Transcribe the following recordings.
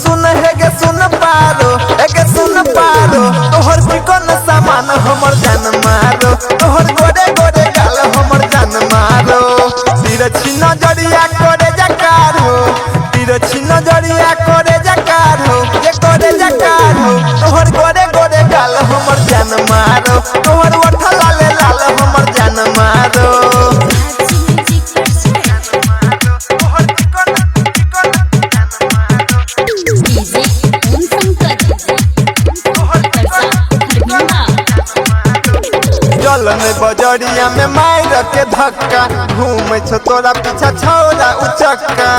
सुन है गे सुन पारो एगे सुन पारो तोहर चिकन सामान हमर जान मारो तोहर गोरे गोरे गाल हमर जान मारो तिरछी नजरिया करे जकार हो तिरछी नजरिया करे जकार हो ये करे जकार हो तोहर गोरे गोरे गाल हमर जान मारो तोहर ओठ लाल लाल हमर जान मारो चलन बजरिया में मार के धक्का घूम छो तोरा पीछा छौरा उचक्का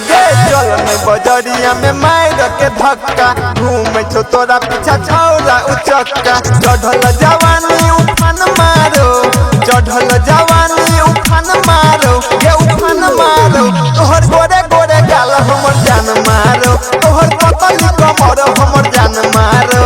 गे चलन बजरिया में मार के धक्का घूम छो तोरा पीछा छौरा उचक्का चढ़ल जवानी उफान मारो चढ़ल जवानी उफान मारो गे उफान मारो तोहर गोरे गोरे गाल हमर जान मारो तोहर पतली कमर हमर जान मारो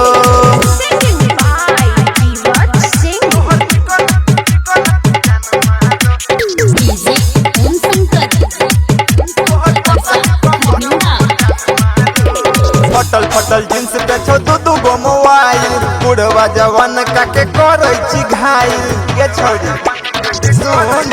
फटल फटल जींस पे छो दू गो मोबाइल बुढ़वा जवान काके करे छी घायल ये छोड़ी सुन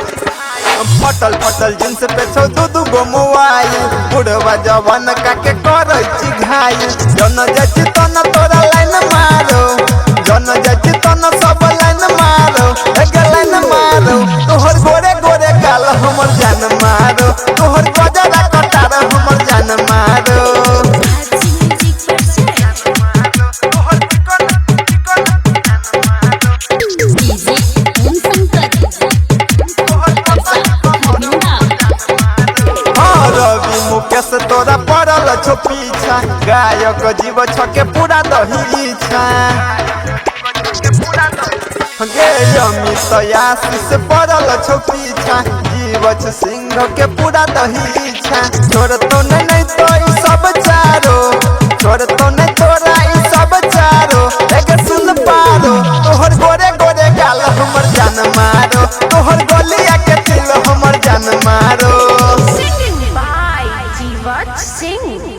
फटल फटल जींस पे छो दू गो मोबाइल बुढ़वा जवान काके करे छी घायल जन जच तन तोरा लाइन मारो जन जच तन सब लाइन मारो एक लाइन मारो तोहर गोरे गोरे गाल हमर जान मारो तोहर गजरा कटार हमर जान मारो मुकेश तोरा पड़ल छो पीछा गायक जीव छके पूरा दही इच्छा गे अमित आशीष पड़ल छो पीछा जीव सिंह के पूरा दही इच्छा छोड़ तो नहीं तो ई सब चारो छोड़ तो नहीं तोरा ई सब चारो एगे सुन पारो तोहर गोरे गोरे गाल हमर जान मारो तोहर गलिया के दिल हमर जान मारो Sing.